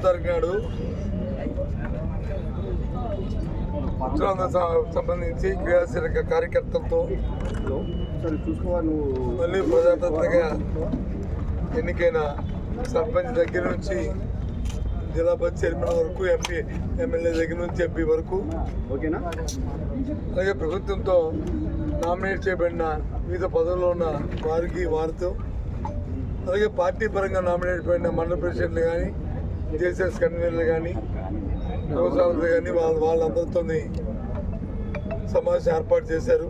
తారీఖు నాడు ఉత్తరాంధ్ర సంబంధించి క్రియాశీలక కార్యకర్తలతో మళ్ళీ ప్రజాప్రతినిధిగా ఎన్నికైన సర్పంచ్ దగ్గర నుంచి జిల్లా పరిషత్ చైర్మన్ వరకు ఎంపీ ఎమ్మెల్యే దగ్గర నుంచి ఎంపీ వరకు అలాగే ప్రభుత్వంతో నామినేట్ చేయబడిన వివిధ పదవుల్లో ఉన్న వారితో అలాగే పార్టీ పరంగా నామినేట్ చేయబడిన మండల ప్రెసిడెంట్లు కానీ జేసీఎస్ కన్వీనర్లు కానీ వ్యవసాయాలు కానీ వాళ్ళందరితో సమావేశం ఏర్పాటు చేశారు.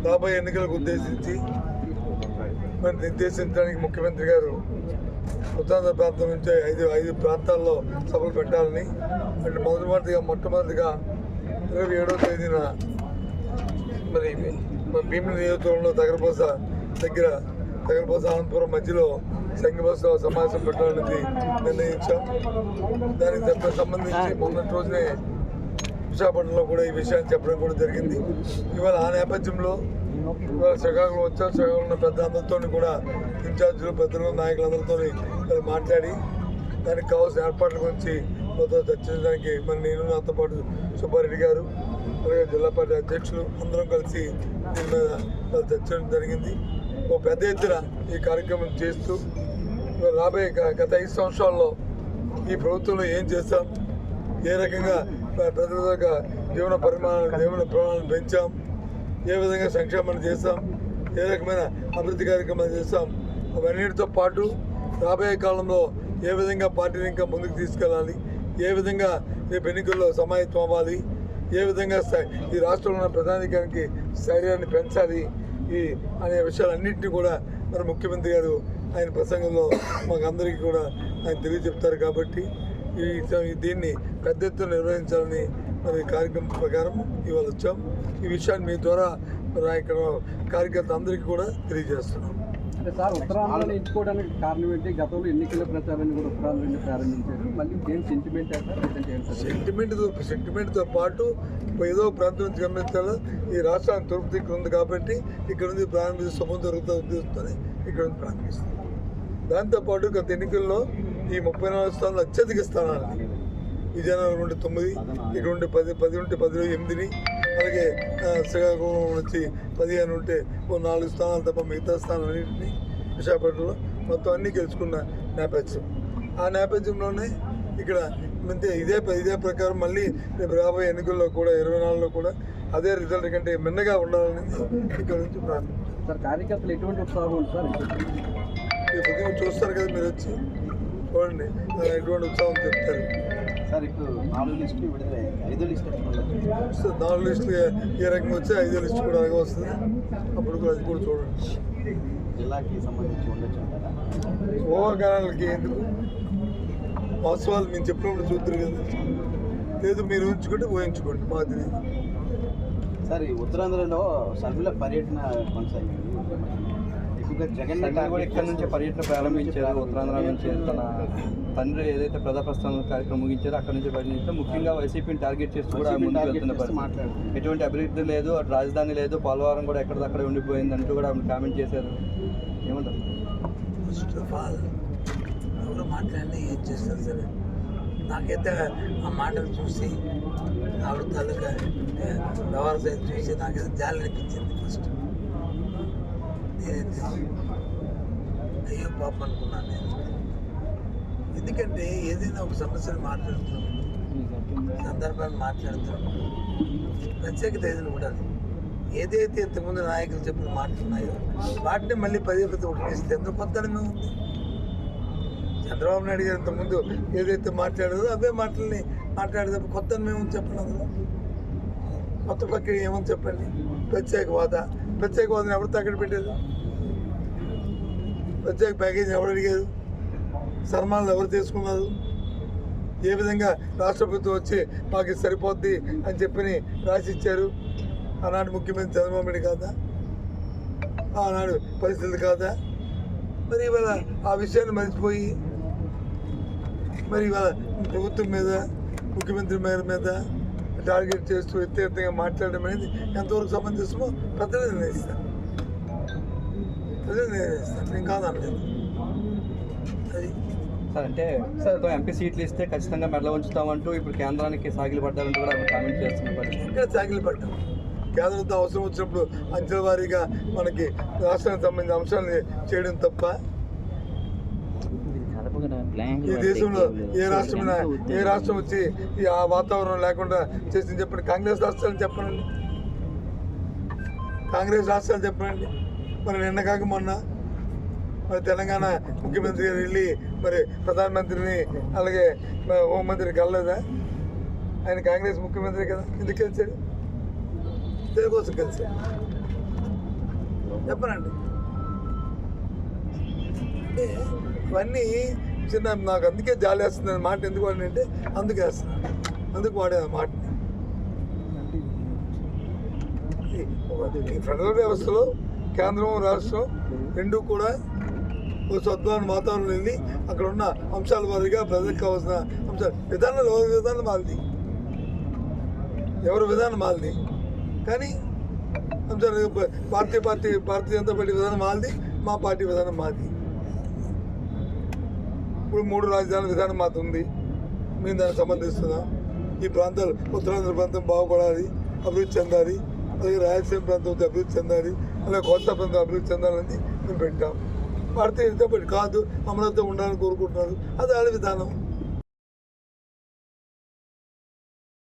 రాబోయే ఎన్నికలకు ఉద్దేశించి మరి నిర్దేశించడానికి ముఖ్యమంత్రి గారు ఉత్తరాంధ్ర ప్రాంతం నుంచి ఐదు ప్రాంతాల్లో సభలు పెట్టాలని అంటే మొట్టమొదటిగా 27వ తేదీన మరి భీమిలి నియోజకవర్గంలో తగరపోస అనంతపురం మధ్యలో సంఘబస్సులో సమావేశం పెట్టాలని నిర్ణయించాం. దానికి సంబంధించి మొన్నటి రోజునే విశాఖపట్నంలో కూడా ఈ విషయాన్ని చెప్పడం కూడా జరిగింది. ఇవాళ ఆ నేపథ్యంలో ఇవాళ శ్రీకాకుళం వచ్చారు. శ్రీకాకుళం ఉన్న పెద్దలందరితో కూడా ఇన్ఛార్జీలు పెద్దలు నాయకులందరితో మాట్లాడి దానికి కావాల్సిన ఏర్పాట్ల గురించి చర్చించడానికి మరి నేను నాతో పాటు సుబ్బారెడ్డి గారు అలాగే జిల్లా పార్టీ అధ్యక్షులు అందరం కలిసి దీని మీద చర్చించడం జరిగింది. ఓ పెద్ద ఎత్తున ఈ కార్యక్రమం చేస్తూ రాబోయే గత 5 సంవత్సరాల్లో ఈ ప్రభుత్వంలో ఏం చేస్తాం, ఏ రకంగా ప్రజల యొక్క జీవన ప్రమాణాలను పెంచాం, ఏ విధంగా సంక్షేమాన్ని చేస్తాం, ఏ రకమైన అభివృద్ధి కార్యక్రమాలు చేస్తాం, అవన్నిటితో పాటు రాబోయే కాలంలో ఏ విధంగా పార్టీని ఇంకా ముందుకు తీసుకెళ్ళాలి, ఏ విధంగా రేపు ఎన్నికల్లో సమాయత్తం అవ్వాలి, ఏ విధంగా ఈ రాష్ట్రంలో ఉన్న ప్రధానికానికి స్థైర్యాన్ని పెంచాలి అనే విషయాలన్నింటినీ కూడా మరి ముఖ్యమంత్రి గారు ఆయన ప్రసంగంలో మాకందరికీ కూడా ఆయన తెలియజెప్తారు. కాబట్టి దీన్ని పెద్ద ఎత్తున నిర్వహించాలని మరి కార్యక్రమం ప్రకారం ఇవాళ వచ్చాం. ఈ విషయాన్ని మీ ద్వారా ఇక్కడ కార్యకర్త అందరికీ కూడా తెలియజేస్తున్నాం. అంటే సార్ ఉత్తరాంధ్రలో ఎంచుకోవడానికి కారణం ఏంటి? గతంలో ఎన్నికల ప్రచారాన్ని కూడా ఉత్తరాంధ్రలో ప్రారంభించారు. మళ్ళీ ఏం సెంటిమెంట్తో పాటు ఏదో ప్రాంతం నుంచి గమనించాలో ఈ రాష్ట్రానికి తూర్పు దిక్కు ఉంది కాబట్టి ఇక్కడ నుంచి ప్రారంభించి సొమ్ము దొరుకుతుంది ఉద్దేశంతోనే ఇక్కడ నుంచి ప్రారంభిస్తుంది. దాంతోపాటు గత ఎన్నికల్లో ఈ 34 స్థానాలు అత్యధిక స్థానాలని విజయనగరం నుండి 9, ఇక్కడ ఉంటే 10 ఉంటే 10లో 8, అలాగే శ్రీకాకుళం నుంచి 15 ఉంటే 4 స్థానాలు తప్ప మిగతా స్థానాలన్నింటినీ విశాఖపట్నంలో మొత్తం అన్నీ గెలుచుకున్న నేపథ్యం. ఆ నేపథ్యంలోనే ఇక్కడ ఇదే ప్రకారం మళ్ళీ రేపు రాబోయే ఎన్నికల్లో కూడా 24లో కూడా అదే రిజల్ట్ కంటే మిన్నగా ఉండాలని ఇక్కడ నుంచి ప్రారంభించారు. సార్ కార్యకర్తలు ఎటువంటి ఉత్సాహం ఉంది సార్? ఉదయం చూస్తారు కదా మీరు వచ్చి చూడండి, ఎటువంటి ఉత్సాహం చెప్తారు సార్. ఇప్పుడు 4 లిస్టులు విడుదలయ్యాయి, 5వ లిస్టు 4 లిస్టులు ఏ రకంగా వచ్చి 5వ లిస్టు కూడా అలాగే వస్తుంది. అప్పుడు కూడా అది కూడా చూడండి. జిల్లాకి సంబంధించి ఉండొచ్చు అంటారా? ఊహాగానాలకి ఎందుకు, వాస్తవాలు మేము చెప్పినప్పుడు చూద్దరు కదా. లేదు మీరు ఊహించుకుంటే ఊహించుకోండి, మా తెలియదు. సార్ ఈ ఉత్తరాంధ్రలో సభ్యుల పర్యటన కొనసాగింది. జగన్ కూడా ఇక్కడ నుంచే పర్యటన ప్రారంభించారు. ఉత్తరాంధ్ర నుంచి తన తండ్రి ఏదైతే ప్రజాప్రస్థానం కార్యక్రమం ముగించారో అక్కడ నుంచి పర్యటించారు. ముఖ్యంగా వైసీపీని టార్గెట్ చేస్తూ కూడా ముందుకు వెళ్తున్న ఎటువంటి అభివృద్ధి లేదు, అటు రాజధాని లేదు, పోలవరం కూడా ఎక్కడిదక్కడ ఉండిపోయింది అంటూ కూడా ఆమె కామెంట్ చేశారు. ఏమంటారు? ఫస్ట్ ఆఫ్ ఆల్ ఎవరు మాట్లాడినా ఏం చేస్తారు సరే, నాకైతే ఆ మాటలు చూసి ఆవిడ తాలూకా వ్యవహార శైలి చూసి నాకైతే జాలి అనిపించింది. ఫస్ట్ నేనైతే అయ్యో పాపం అనుకున్నాను నేను. ఎందుకంటే ఏదైనా ఒక సమస్యను మాట్లాడుతున్నాం, సందర్భాన్ని మాట్లాడుతున్నాం, ప్రత్యేకత ఏదైనా ఉండాలి. ఏదైతే ఇంతకుముందు నాయకులు చెప్పిన మాటలు ఉన్నాయో వాటిని మళ్ళీ పదే ఉడికిస్తే ఎందుకు కొత్తనమే ఉంది. చంద్రబాబు నాయుడు గారు ఇంతకుముందు ఏదైతే మాట్లాడారో అవే మాటల్ని మాట్లాడేటప్పుడు కొత్తనమే ఉంది చెప్పండి. అందులో కొత్త ప్రక్రియ ఏమని చెప్పండి. ప్రత్యేకవాదం ఎవరు తగ్గడ పెట్టారు? ప్రత్యేక ప్యాకేజీ ఎవరు అడిగారు? సన్మానాలు ఎవరు తీసుకున్నారు? ఏ విధంగా రాష్ట్ర ప్రభుత్వం వచ్చి మాకు సరిపోద్ది అని చెప్పి రాసి ఇచ్చారు? ఆనాడు ముఖ్యమంత్రి చంద్రబాబు నాయుడు కాదా? ఆనాడు పరిస్థితులు కాదా? మరి ఇవాళ ఆ విషయాన్ని మర్చిపోయి మరి ఇవాళ ప్రభుత్వం మీద ముఖ్యమంత్రి మీద టార్గెట్ చేస్తూ వ్యక్తిగతంగా మాట్లాడడం అనేది ఎంతవరకు సమంజసమో ప్రజలు నిర్ణయిస్తారు. నేను కాదనలేదు. అది సార్ అంటే ఎంపీ సీట్లు ఇస్తే ఖచ్చితంగా మెడలో ఉంచుతామంటూ ఇప్పుడు కేంద్రానికి సాగిలు పడ్డారంటూ కూడా కామెంట్ చేస్తున్న పరిస్థితి. ఇక్కడ సాగిలు పడ్డాం. కేంద్రంతో అవసరం వచ్చినప్పుడు అంచెల వారీగా మనకి రాష్ట్రానికి సంబంధించిన అంశాలను చేయడం తప్ప ఈ దేశంలో ఏ రాష్ట్రం వచ్చి ఈ ఆ వాతావరణం లేకుండా చేసింది చెప్పండి. కాంగ్రెస్ రాష్ట్రాలు చెప్పనండి, మరి నిన్న కాక మొన్న మరి తెలంగాణ ముఖ్యమంత్రి గారు వెళ్ళి మరి ప్రధానమంత్రిని అలాగే హోంమంత్రిని కలలేదా? ఆయన కాంగ్రెస్ ముఖ్యమంత్రి కదా, ఎందుకు కలిసాడు? దేనికోసం కలిసాడు చెప్పనండి. అంటే ఇవన్నీ చిన్న నాకు అందుకే జాలి వేస్తుంది మాట. ఎందుకు వాడినంటే అందుకు వాడే మాటని. ఈ ఫెడరల్ వ్యవస్థలో కేంద్రం రాష్ట్రం రెండూ కూడా ఒక సద్వాన వాతావరణం వెళ్ళి అక్కడ ఉన్న అంశాల వారీగా ప్రజలకు కావాల్సిన అంశాలు విధానాలు ఎవరి విధానం మాలిది కానీ అంశాలు భారతీయ జనతా పార్టీ విధానం మాలిది, మా పార్టీ విధానం మాది. ఇప్పుడు 3 రాజధానుల విధానం మాది ఉంది, మేము దానికి సంబంధిస్తున్నాం. ఈ ప్రాంతాలు ఉత్తరాంధ్ర ప్రాంతం బాగుపడాలి, అభివృద్ధి చెందాలి, అలాగే రాయలసీమ ప్రాంతం అభివృద్ధి చెందాలి, అలాగే కోస్తా ప్రాంతం అభివృద్ధి చెందాలని మేము పెట్టాం. భారతీయ జనతా పార్టీ కాదు, అమరావతి ఉండాలని కోరుకుంటున్నారు, అది వాళ్ళ విధానం.